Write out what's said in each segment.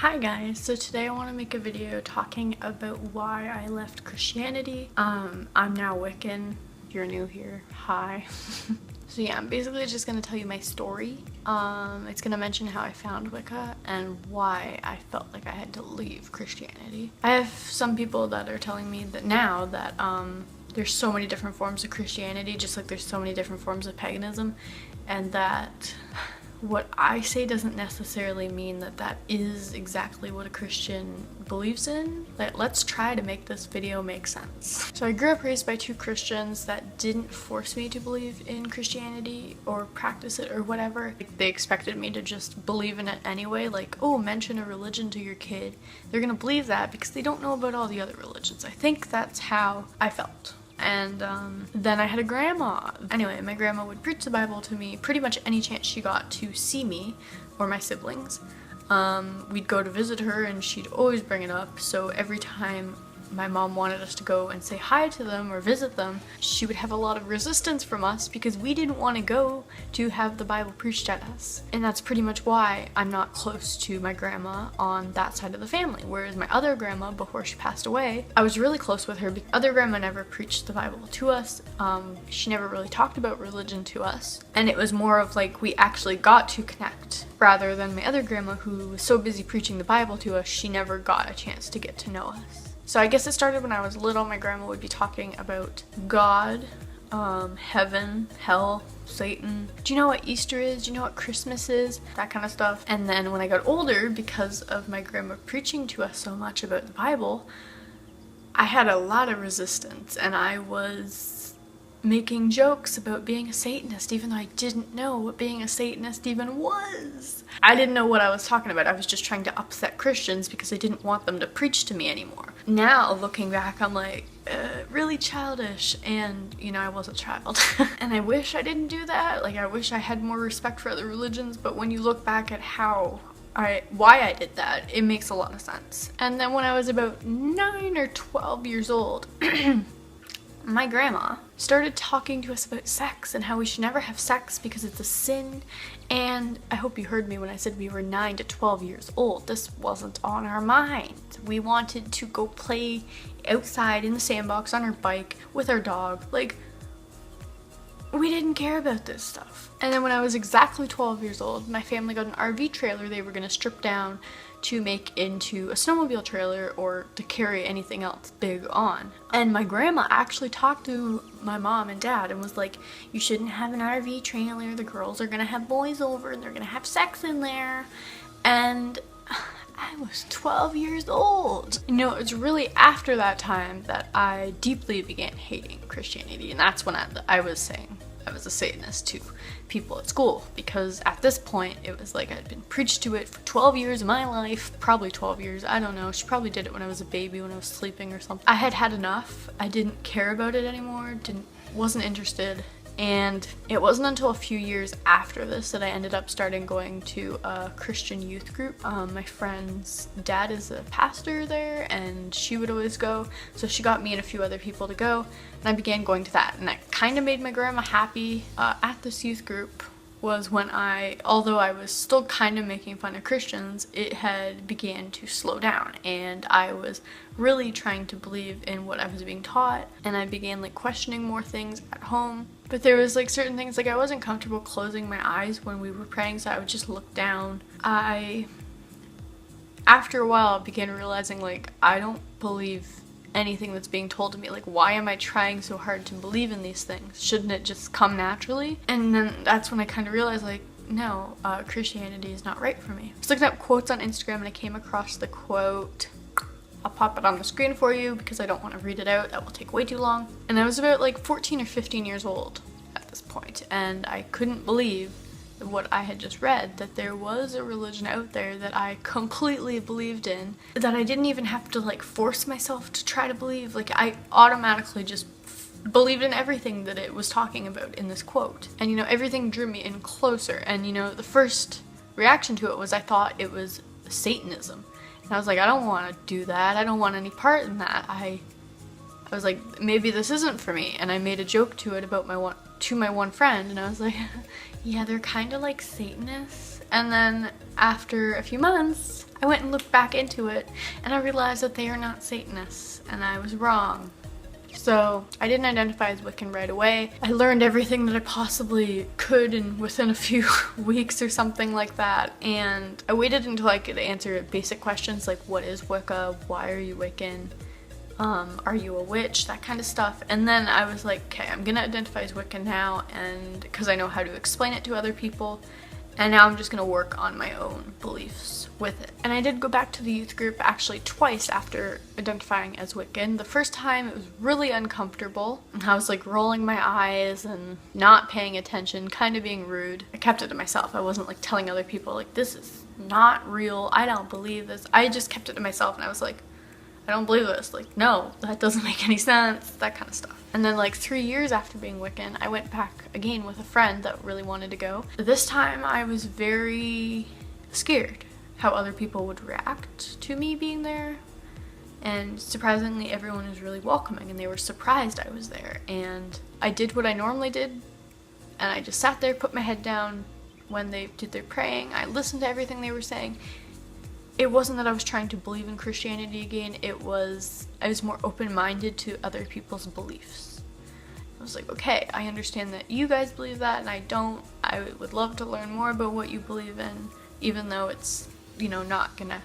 Hi guys, so today I want to make a video talking about why I left Christianity. I'm now Wiccan. You're new here. Hi. So yeah, I'm basically just going to tell you my story. It's going to mention how I found Wicca and why I felt like I had to leave Christianity. I have some people that are telling me that now that there's so many different forms of Christianity, just like there's so many different forms of paganism, and that what I say doesn't necessarily mean that that is exactly what a Christian believes in. Let's try to make this video make sense. So I grew up raised by two Christians that didn't force me to believe in Christianity or practice it or whatever. They expected me to just believe in it anyway, like, oh, mention a religion to your kid. They're gonna believe that because they don't know about all the other religions. I think that's how I felt. And then I had a grandma. Anyway, my grandma would preach the Bible to me pretty much any chance she got to see me or my siblings. We'd go to visit her and she'd always bring it up. So every time my mom wanted us to go and say hi to them or visit them, she would have a lot of resistance from us because we didn't want to go to have the Bible preached at us. And that's pretty much why I'm not close to my grandma on that side of the family. Whereas my other grandma, before she passed away, I was really close with her. Other grandma never preached the Bible to us. She never really talked about religion to us. And it was more of like we actually got to connect rather than my other grandma, who was so busy preaching the Bible to us, she never got a chance to get to know us. So I guess it started when I was little. My grandma would be talking about God, heaven, hell, Satan. Do you know what Easter is? Do you know what Christmas is? That kind of stuff. And then when I got older, because of my grandma preaching to us so much about the Bible, I had a lot of resistance, and I was making jokes about being a Satanist, even though I didn't know what being a Satanist even was. I didn't know what I was talking about. I was just trying to upset Christians because I didn't want them to preach to me anymore. Now, looking back, I'm like, really childish, and, you know, I was a child. And I wish I didn't do that. Like, I wish I had more respect for other religions, but when you look back at why I did that, it makes a lot of sense. And then when I was about 9 or 12 years old, my grandma started talking to us about sex and how we should never have sex because it's a sin. And I hope you heard me when I said we were 9 to 12 years old. This wasn't on our mind. We wanted to go play outside in the sandbox on our bike with our dog. Like, we didn't care about this stuff. And then when I was exactly 12 years old, my family got an RV trailer they were going to strip down to make into a snowmobile trailer or to carry anything else big on. And my grandma actually talked to my mom and dad and was like, you shouldn't have an RV trailer, the girls are gonna have boys over and they're gonna have sex in there. And I was 12 years old. You know, it was really after that time that I deeply began hating Christianity, and that's when I was saying I was a Satanist to people at school, because at this point it was like I'd been preached to it for 12 years of my life, probably 12 years, I don't know. She probably did it when I was a baby, when I was sleeping or something. I had had enough. I didn't care about it anymore, wasn't interested. And it wasn't until a few years after this that I ended up starting going to a Christian youth group. My friend's dad is a pastor there, and she would always go, so she got me and a few other people to go, and I began going to that, and that kind of made my grandma happy. At this youth group was when although I was still kind of making fun of Christians, it had began to slow down, and I was really trying to believe in what I was being taught, and I began like questioning more things at home. But there was like certain things, like I wasn't comfortable closing my eyes when we were praying, so I would just look down. After a while, began realizing like I don't believe anything that's being told to me. Like, why am I trying so hard to believe in these things? Shouldn't it just come naturally? And then that's when I kind of realized, like, no, Christianity is not right for me. I was looking up quotes on Instagram and I came across the quote. I'll pop it on the screen for you because I don't want to read it out. That will take way too long. And I was about like 14 or 15 years old at this point, and I couldn't believe what I had just read, that there was a religion out there that I completely believed in, that I didn't even have to like force myself to try to believe. Like, I automatically just believed in everything that it was talking about in this quote. And you know, everything drew me in closer. And you know, the first reaction to it was I thought it was Satanism. And I was like, I don't want to do that. I don't want any part in that. I was like, maybe this isn't for me. And I made a joke to it about my one friend, and I was like, yeah, they're kind of like Satanists. And then after a few months, I went and looked back into it, and I realized that they are not Satanists, and I was wrong. So I didn't identify as Wiccan right away. I learned everything that I possibly could within a few weeks or something like that. And I waited until I could answer basic questions like, what is Wicca? Why are you Wiccan? Are you a witch? That kind of stuff. And then I was like, okay, I'm gonna identify as Wiccan now, and because I know how to explain it to other people. And now I'm just gonna work on my own beliefs with it. And I did go back to the youth group actually twice after identifying as Wiccan. The first time it was really uncomfortable. I was like rolling my eyes and not paying attention, kind of being rude. I kept it to myself. I wasn't like telling other people like, this is not real, I don't believe this. I just kept it to myself, and I was like, I don't believe this. Like, no, that doesn't make any sense, that kind of stuff. And then like 3 years after being Wiccan, I went back again with a friend that really wanted to go. This time I was very scared how other people would react to me being there. And surprisingly, everyone was really welcoming, and they were surprised I was there. And I did what I normally did, and I just sat there, put my head down when they did their praying. I listened to everything they were saying. It wasn't that I was trying to believe in Christianity again, I was more open-minded to other people's beliefs. I was like, okay, I understand that you guys believe that and I don't. I would love to learn more about what you believe in, even though it's, you know, not gonna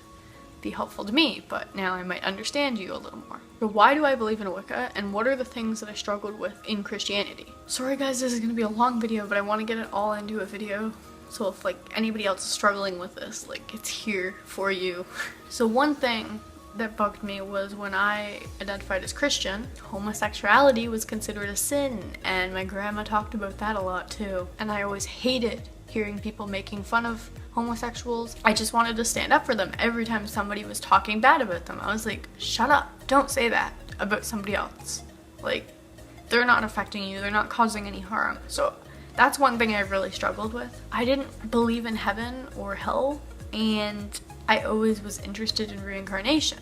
be helpful to me, but now I might understand you a little more. But why do I believe in Wicca, and what are the things that I struggled with in Christianity? Sorry guys, this is gonna be a long video, but I want to get it all into a video. So if like anybody else is struggling with this, like it's here for you. So one thing that bugged me was when I identified as Christian, homosexuality was considered a sin, and my grandma talked about that a lot too. And I always hated hearing people making fun of homosexuals. I just wanted to stand up for them every time somebody was talking bad about them. I was like, shut up, don't say that about somebody else. Like, they're not affecting you, they're not causing any harm. So that's one thing I really struggled with. I didn't believe in heaven or hell, and I always was interested in reincarnation.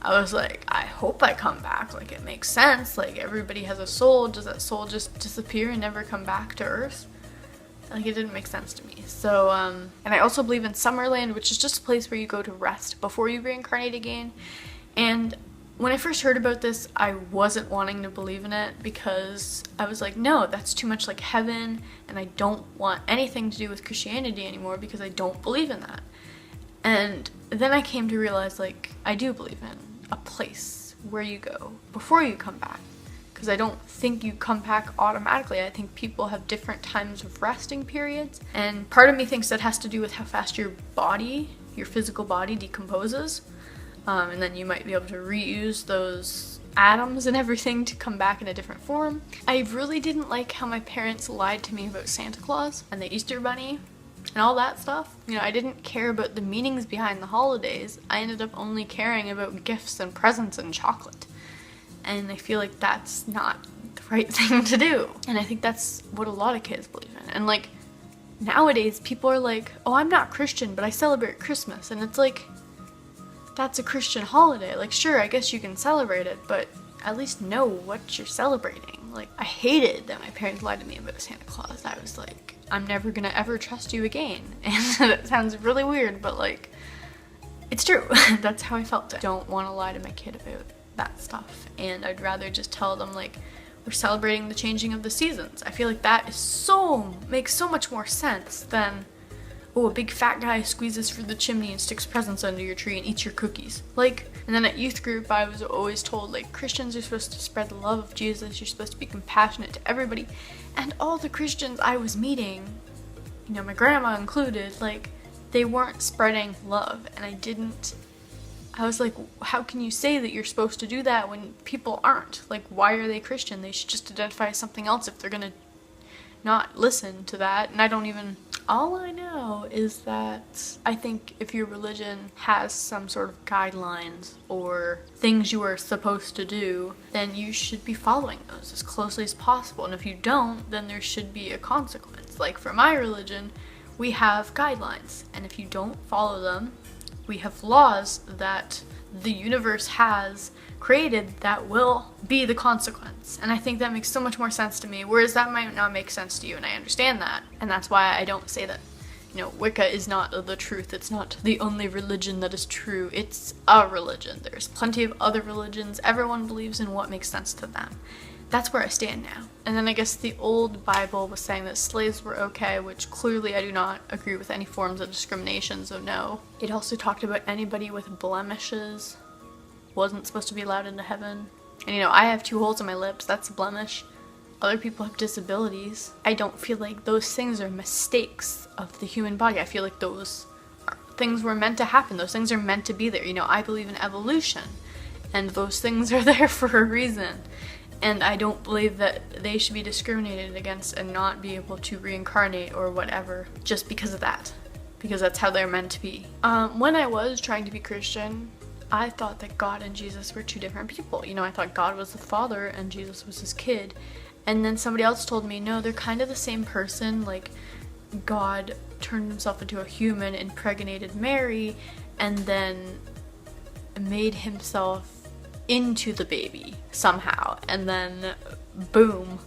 I was like, I hope I come back. Like, it makes sense. Like, everybody has a soul. Does that soul just disappear and never come back to Earth? Like, it didn't make sense to me. So, and I also believe in Summerland, which is just a place where you go to rest before you reincarnate again. And when I first heard about this, I wasn't wanting to believe in it because I was like, no, that's too much like heaven, and I don't want anything to do with Christianity anymore because I don't believe in that. And then I came to realize, like, I do believe in a place where you go before you come back, because I don't think you come back automatically. I think people have different times of resting periods, and part of me thinks that has to do with how fast your body, your physical body, decomposes. And then you might be able to reuse those atoms and everything to come back in a different form. I really didn't like how my parents lied to me about Santa Claus and the Easter Bunny and all that stuff. You know, I didn't care about the meanings behind the holidays. I ended up only caring about gifts and presents and chocolate. And I feel like that's not the right thing to do. And I think that's what a lot of kids believe in. And like, nowadays people are like, oh, I'm not Christian, but I celebrate Christmas. And it's like, that's a Christian holiday. Like, sure, I guess you can celebrate it, but at least know what you're celebrating. Like, I hated that my parents lied to me about Santa Claus. I was like, I'm never gonna ever trust you again. And that sounds really weird, but like, it's true. That's how I felt. I don't want to lie to my kid about that stuff. And I'd rather just tell them, like, we're celebrating the changing of the seasons. I feel like that is makes so much more sense than, oh, a big fat guy squeezes through the chimney and sticks presents under your tree and eats your cookies. Like, and then at youth group, I was always told, like, Christians are supposed to spread the love of Jesus, you're supposed to be compassionate to everybody. And all the Christians I was meeting, you know, my grandma included, like, they weren't spreading love. And I was like, how can you say that you're supposed to do that when people aren't? Like, why are they Christian? They should just identify as something else if they're gonna not listen to that. And all I know is that I think if your religion has some sort of guidelines or things you are supposed to do, then you should be following those as closely as possible. And if you don't, then there should be a consequence. Like, for my religion, we have guidelines, and if you don't follow them, we have laws that the universe has created that will be the consequence. And I think that makes so much more sense to me, whereas that might not make sense to you, and I understand that. And that's why I don't say that Wicca is not the truth. It's not the only religion that is true. It's a religion. There's plenty of other religions. Everyone believes in what makes sense to them. That's where I stand now. And then I guess the old Bible was saying that slaves were okay, which clearly I do not agree with any forms of discrimination, so no. It also talked about anybody with blemishes wasn't supposed to be allowed into heaven. And I have 2 holes in my lips. That's a blemish. Other people have disabilities. I don't feel like those things are mistakes of the human body. I feel like those things were meant to happen. Those things are meant to be there. I believe in evolution, and those things are there for a reason. And I don't believe that they should be discriminated against and not be able to reincarnate or whatever just because of that. Because that's how they're meant to be. When I was trying to be Christian, I thought that God and Jesus were 2 different people. I thought God was the father and Jesus was his kid. And then somebody else told me, no, they're kind of the same person. Like, God turned himself into a human, impregnated Mary, and then made himself into the baby somehow. And then, boom,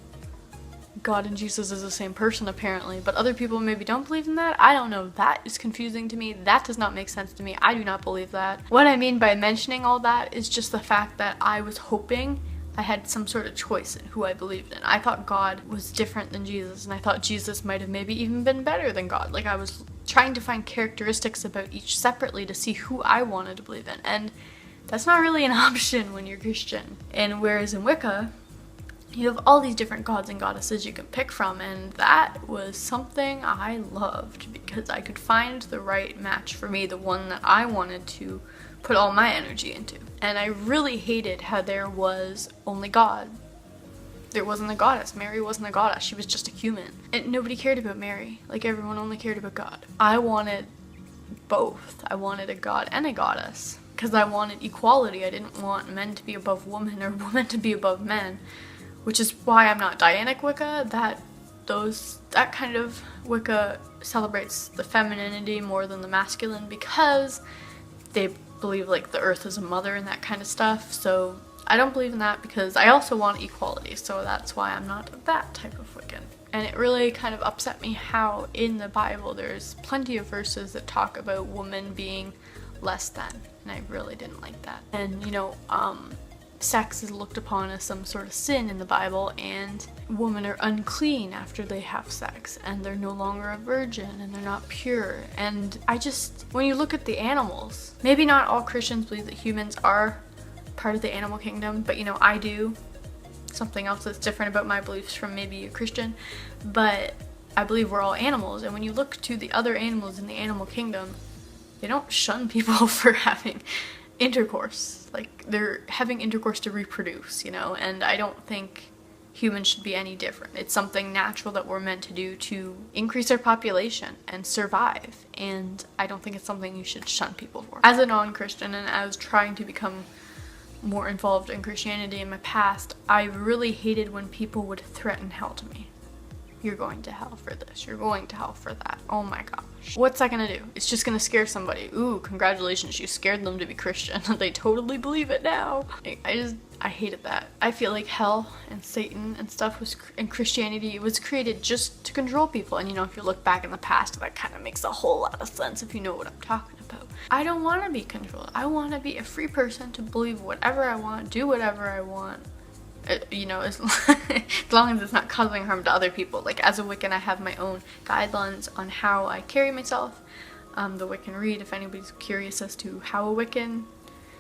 God and Jesus is the same person apparently. But other people maybe don't believe in that. I don't know. That is confusing to me. That does not make sense to me. I do not believe that. What I mean by mentioning all that is just the fact that I was hoping I had some sort of choice in who I believed in. I thought God was different than Jesus, and I thought Jesus might have maybe even been better than God. Like, I was trying to find characteristics about each separately to see who I wanted to believe in, and that's not really an option when you're Christian. And whereas in Wicca, you have all these different gods and goddesses you can pick from, and that was something I loved because I could find the right match for me, the one that I wanted to put all my energy into. And I really hated how there was only God. There wasn't a goddess. Mary wasn't a goddess. She was just a human. And nobody cared about Mary. Like, everyone only cared about God. I wanted both. I wanted a god and a goddess because I wanted equality. I didn't want men to be above women or women to be above men, which is why I'm not Dianic Wicca. That kind of Wicca celebrates the femininity more than the masculine because they believe like the earth is a mother and that kind of stuff. So I don't believe in that because I also want equality, so that's why I'm not that type of Wiccan. And it really kind of upset me how in the Bible there's plenty of verses that talk about women being less than, and I really didn't like that. And sex is looked upon as some sort of sin in the Bible, and women are unclean after they have sex, and they're no longer a virgin, and they're not pure. And when you look at the animals, maybe not all Christians believe that humans are part of the animal kingdom, but I do. Something else that's different about my beliefs from maybe a Christian, but I believe we're all animals. And when you look to the other animals in the animal kingdom, they don't shun people for having intercourse. Like, they're having intercourse to reproduce, and I don't think humans should be any different. It's something natural that we're meant to do to increase our population and survive, and I don't think it's something you should shun people for. As a non-Christian, and as trying to become more involved in Christianity in my past, I really hated when people would threaten hell to me. You're going to hell for this. You're going to hell for that. Oh my gosh. What's that gonna do? It's just gonna scare somebody. Ooh, congratulations, you scared them to be Christian. They totally believe it now. I hated that. I feel like hell and Satan and stuff and Christianity was created just to control people. And if you look back in the past, that kind of makes a whole lot of sense if you know what I'm talking about. I don't want to be controlled. I want to be a free person to believe whatever I want, do whatever I want. As long as it's not causing harm to other people. Like, as a Wiccan, I have my own guidelines on how I carry myself. The Wiccan Read, if anybody's curious as to how a Wiccan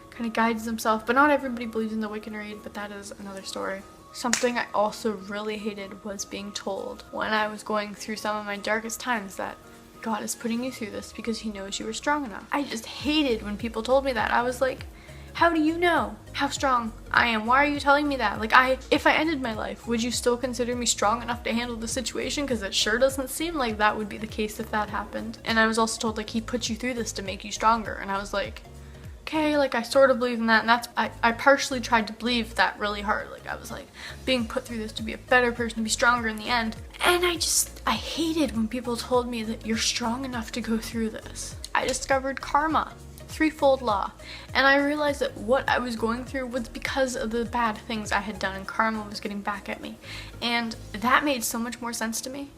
kind of guides themselves. But not everybody believes in the Wiccan Read, but that is another story. Something I also really hated was being told when I was going through some of my darkest times that God is putting you through this because he knows you were strong enough. I just hated when people told me that. I was like, how do you know how strong I am? Why are you telling me that? Like, if I ended my life, would you still consider me strong enough to handle the situation? Because it sure doesn't seem like that would be the case if that happened. And I was also told, like, he put you through this to make you stronger. And I was like, okay, like, I sort of believe in that. And I partially tried to believe that really hard. Like, I was like, being put through this to be a better person, to be stronger in the end. And I hated when people told me that you're strong enough to go through this. I discovered karma. Threefold law, and I realized that what I was going through was because of the bad things I had done, and karma was getting back at me, and that made so much more sense to me.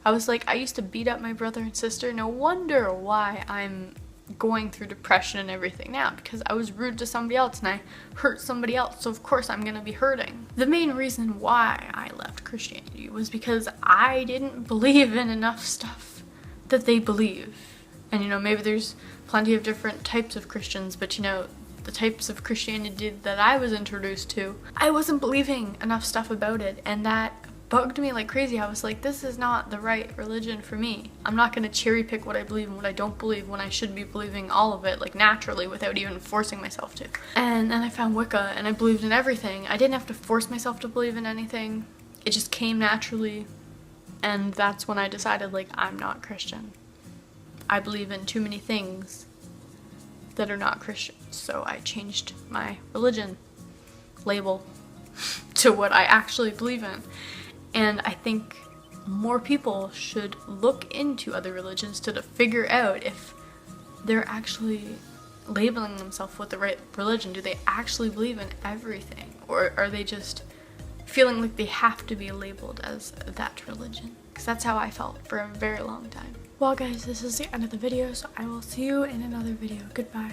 I was like, I used to beat up my brother and sister. No wonder why I'm going through depression and everything now, because I was rude to somebody else and I hurt somebody else, so of course I'm gonna be hurting. The main reason why I left Christianity was because I didn't believe in enough stuff that they believe. And you know, maybe there's plenty of different types of Christians, but you know, the types of Christianity that I was introduced to, I wasn't believing enough stuff about it, and that bugged me like crazy. I was like, this is not the right religion for me. I'm not gonna cherry pick what I believe and what I don't believe when I should be believing all of it, like naturally, without even forcing myself to. And then I found Wicca and I believed in everything. I didn't have to force myself to believe in anything. It just came naturally. And that's when I decided, like, I'm not Christian. I believe in too many things that are not Christian. So I changed my religion label to what I actually believe in. And I think more people should look into other religions to figure out if they're actually labeling themselves with the right religion. Do they actually believe in everything? Or are they just feeling like they have to be labeled as that religion? Because that's how I felt for a very long time. Well guys, this is the end of the video, so I will see you in another video. Goodbye.